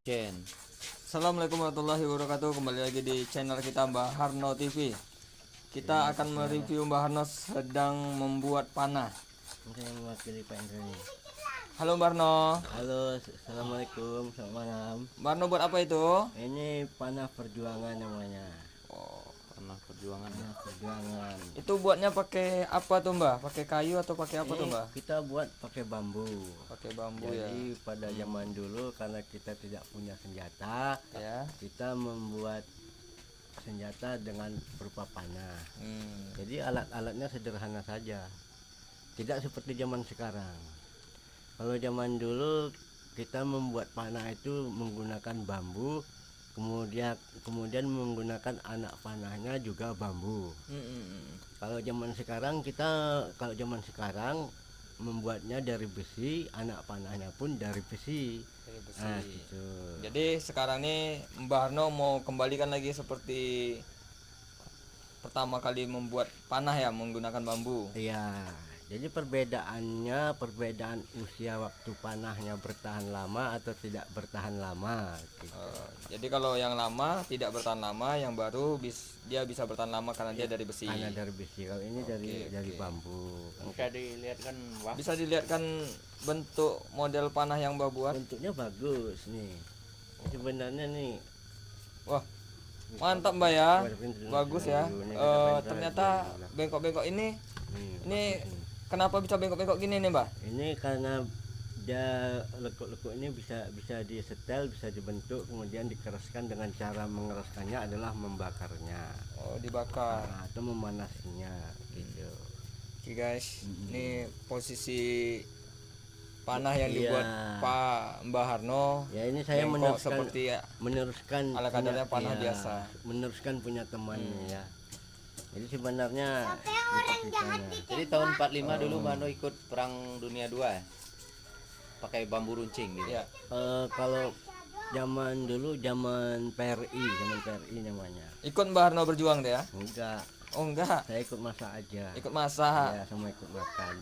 Ken. Assalamualaikum warahmatullahi wabarakatuh. Kembali lagi di channel kita Mbah Harno TV. Kita akan mereview Mbah Harno sedang membuat panah. Saya mewakili Pak Indra nih. Halo Mbah Harno. Halo, assalamualaikum, selamat malam. Mbah Harno buat apa itu? Ini panah perjuangan namanya. Oh, Panah perjuangan. Panah perjuangan. itu buatnya pakai apa tuh Mbah? Pakai kayu atau pakai apa tuh Mbah? Kita buat pakai bambu. Pakai bambu. Jadi ya. pada zaman dulu karena kita tidak punya senjata, Ya. kita membuat senjata dengan berupa panah. Jadi alat-alatnya sederhana saja. Tidak seperti zaman sekarang. Kalau zaman dulu kita membuat panah itu menggunakan bambu, kemudian menggunakan anak panahnya juga bambu. Kalau zaman sekarang membuatnya dari besi, anak panahnya pun dari besi. Dari besi. Nah, gitu. Jadi sekarang ini Mbah Harno mau kembalikan lagi seperti pertama kali membuat panah ya, menggunakan bambu. Iya. Jadi perbedaan usia waktu panahnya bertahan lama atau tidak bertahan lama. Gitu. Jadi kalau yang lama tidak bertahan lama, yang baru dia bisa bertahan lama karena dia dari besi. Karena dari besi. Kalau ini dari bambu. Bisa dilihatkan, Wah. Bisa dilihatkan bentuk model panah yang Mbah buat. Bentuknya bagus nih. Sebenarnya nih. Wah, mantap Mbak ya. Bagus ya. Ternyata bengkok-bengkok ini kenapa bisa bengkok-bengkok gini nih Mbah? Ini karena dia lekuk-lekuk ini bisa disetel, bisa dibentuk, kemudian dikeraskan. Dengan cara mengeraskannya adalah membakarnya. Oh, dibakar. Atau memanasinya gitu. Oke guys, ini posisi panah yang dibuat Pak Mbah Harno. Ya, ini saya bengkok seperti meneruskan ala kadarnya panah biasa. Meneruskan punya teman ya. Jadi sebenarnya Jadi tahun 45 dulu Mano ikut perang dunia 2 ya? Pakai bambu runcing gitu. Ya. Kalau zaman dulu zaman PRI namanya. Ikut Mbah Harno berjuang deh ya? Enggak, Oh enggak, saya ikut masak aja. ikut masak. Ya, sama ikut makan.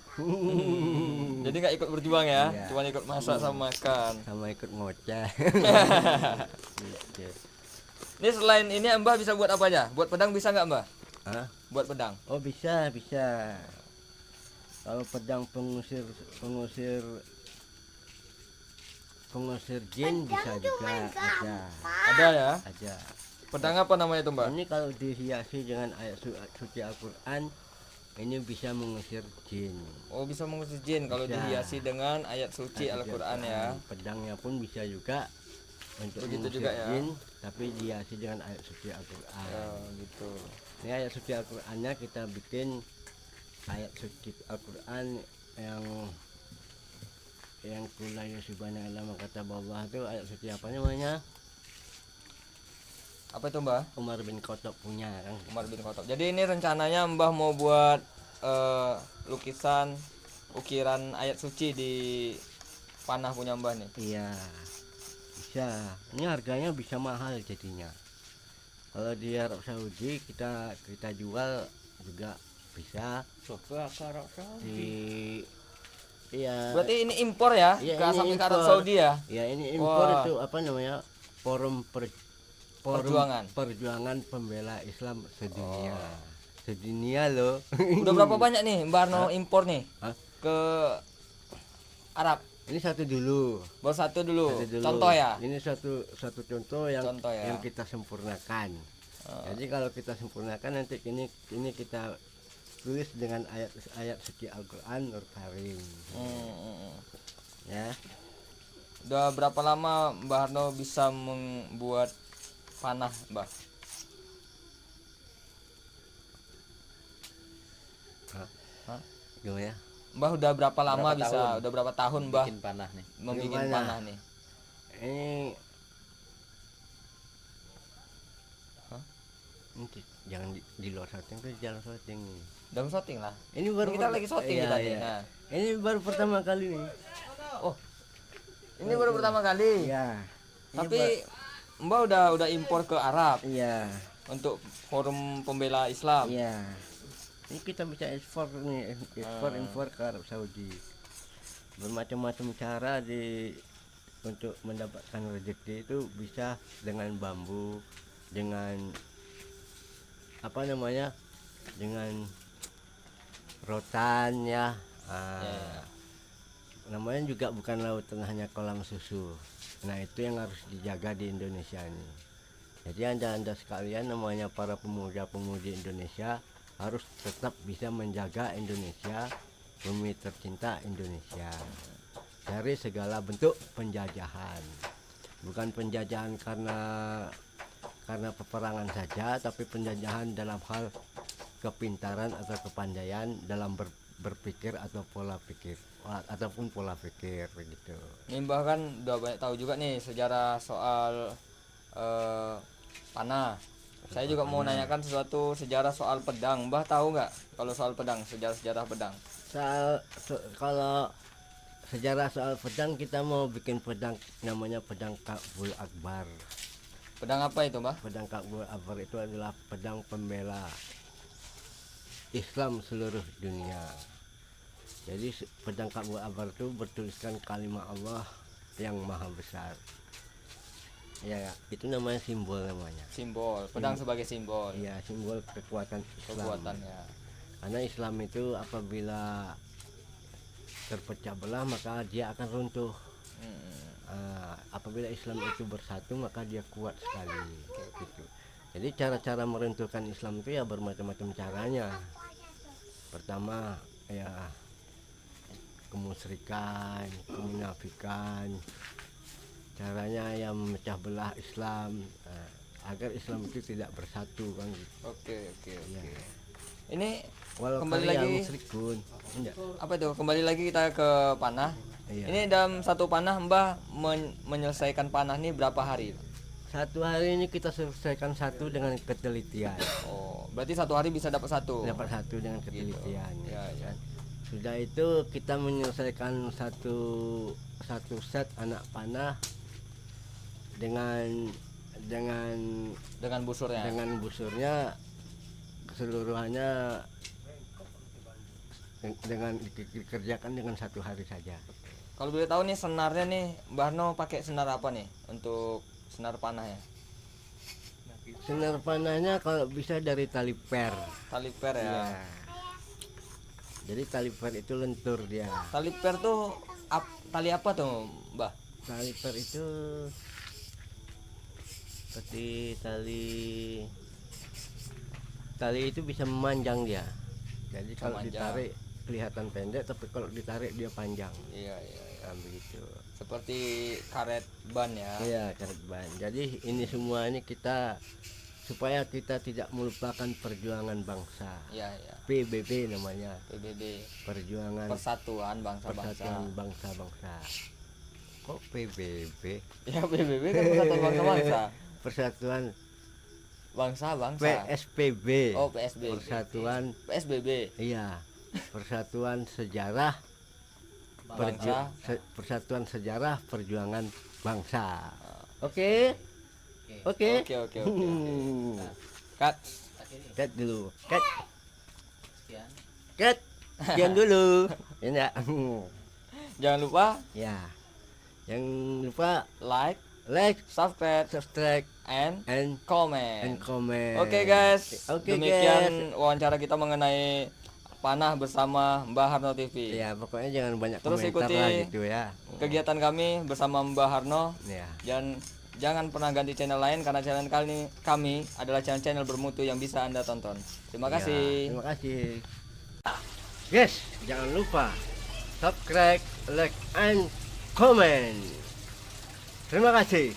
Jadi nggak ikut berjuang ya? Iya. Cuma ikut masak sama makan. Sama ikut ngoceh. Gitu. Ini selain ini Mbah bisa buat apa aja? Buat pedang bisa nggak Mbah? Hah? Buat pedang? Oh, bisa. Kalau pedang pengusir jin bisa juga ada. Ada ya? Ada. Pedang apa namanya itu Mbah? Ini kalau dihiasi dengan ayat suci Al-Quran, ini bisa mengusir jin. Oh, bisa mengusir jin kalau Bisa. dihiasi dengan ayat suci Al-Quran ya. Pedangnya pun bisa juga untuk Begitu mengusir juga ya. jin, tapi dihiasi dengan ayat suci Al-Quran. Ya, gitu. Ini ayat suci Al-Qurannya kita bikin ayat suci Al-Quran yang kula yusibana ilama kata Allah itu ayat suci apa namanya? Apa itu Mbah? Umar bin Khattab punya kan. Umar bin Khattab. Jadi ini rencananya Mbah mau buat ukiran ayat suci di panah punya Mbah nih. Iya, bisa. Ini harganya bisa mahal jadinya. Kalau di Arab Saudi kita jual juga bisa. Iya. Berarti ini impor ya? Iya, Ke ini sampai ke Arab impor. Saudi ya? Ya, ini impor. Wah. Itu apa namanya? Forum perjuangan pembela Islam sedunia. Sedunia loh. Udah berapa banyak nih Mbah Harno impor nih Hah? ke Arab? Ini satu dulu. Baru satu dulu. Satu dulu. Contoh ya? Ini satu contoh yang Contoh ya. yang kita sempurnakan. Jadi kalau kita sempurnakan nanti ini kita tulis dengan ayat suci Al-Quran Nur Karim. Ya. Udah berapa lama Mbah Harno bisa membuat panah Mbah? Hah? Gimana ya? Mbah udah berapa lama Berapa bisa? tahun? Udah berapa tahun Mbah Bikin panah nih. membuat Gimana? panah nih? Ini Hah? ini jangan di luar syuting tuh, jalan syuting. Dalam syuting lah. Ini baru Kita lagi syuting iya, kita nih. iya. Nah. Ini baru pertama kali nih. Oh. Ini baru pertama kali. Iya. Tapi Mbah udah impor ke Arab Iya. untuk forum pembela Islam. Iya. Ini kita bisa ekspor nih, impor ke Arab Saudi. Bermacam-macam cara untuk mendapatkan rezeki itu bisa dengan bambu, dengan apa namanya, dengan rotan ya. Ya. Namanya juga bukan lautan, hanya kolam susu. Nah itu yang harus dijaga di Indonesia ini. Jadi anda sekalian, namanya para pemuda-pemudi Indonesia, harus tetap bisa menjaga Indonesia, bumi tercinta Indonesia, dari segala bentuk penjajahan. Bukan penjajahan karena peperangan saja, tapi penjajahan dalam hal kepintaran atau kepandaian dalam berpikir atau pola pikir ataupun pola pikir begitu. Ini Mbah kan udah banyak tahu juga nih sejarah soal panah. Saya juga mau nanyakan sesuatu sejarah soal pedang. Mbah tahu nggak kalau soal pedang, sejarah pedang? Kalau sejarah soal pedang, kita mau bikin pedang namanya pedang Kabul Akbar. Pedang apa itu, Mbah? Pedang Kabul Akbar itu adalah pedang pembela Islam seluruh dunia. Jadi pedang Kabul Akbar itu bertuliskan kalimat Allah yang maha besar. Ya, itu namanya simbol namanya. Simbol. Pedang sebagai simbol. Iya, simbol kekuatan Islam. Kekuatannya. Karena Islam itu apabila terpecah belah maka dia akan runtuh. Apabila Islam itu bersatu maka dia kuat sekali. Gitu. Jadi cara-cara meruntuhkan Islam itu ya bermacam-macam caranya. Pertama ya kemusyrikan, kemunafikan. Caranya yang memecah belah Islam agar Islam itu tidak bersatu kan gitu. Oke. Ya. Ini Walau kembali kalian lagi musyrikun. Enggak. apa itu? Kembali lagi kita ke panah. Iya. Ini dalam satu panah Mbah menyelesaikan panah ini berapa hari? Satu hari ini kita selesaikan satu dengan ketelitian. Oh, berarti satu hari bisa dapat satu. Dapat satu dengan ketelitian. Ya. Sudah itu kita menyelesaikan satu set anak panah dengan Busurnya. dengan busurnya keseluruhannya dengan dikerjakan dengan satu hari saja. Kalau boleh tahu nih senarnya nih, Mbah Harno pakai senar apa nih untuk senar panah ya? Senar panahnya kalau bisa dari tali per. Tali per ya. Iya. Jadi tali per itu lentur dia. Tali per tuh tali apa tuh, Mbah? Tali per itu seperti tali itu bisa memanjang dia. Jadi kalau Memanjang. ditarik kelihatan pendek, tapi kalau ditarik dia panjang. Iya. Nah, begitu. Seperti karet ban ya. Iya, karet ban. Jadi ini semua ini kita supaya kita tidak melupakan perjuangan bangsa. Iya. PBB namanya. PBB. Perjuangan Persatuan Bangsa-Bangsa. Persatuan Bangsa-Bangsa. Kok PBB? Ya PBB kan Persatuan Bangsa-Bangsa. Persatuan Bangsa-Bangsa. PSBB. Oh, PSBB. Persatuan PSBB. Iya. Persatuan Sejarah Bangsa. Persatuan Sejarah Perjuangan Bangsa. Oke. Oke. Oke. Cut. Cut dulu. Cut. Sekian dulu. Ya. Jangan lupa Ya. Jangan lupa like, subscribe, and and comment. comment. Oke guys, Oke, demikian wawancara kita mengenai panah bersama Mbah Harno TV. Ya, pokoknya jangan banyak Terus komentar ikuti lah gitu ya. Kegiatan kami bersama Mbah Harno. Ya. Dan jangan pernah ganti channel lain karena channel kami adalah channel bermutu yang bisa Anda tonton. Terima Ya, kasih. terima kasih. Guys, jangan lupa subscribe, like, and comment. Terima kasih.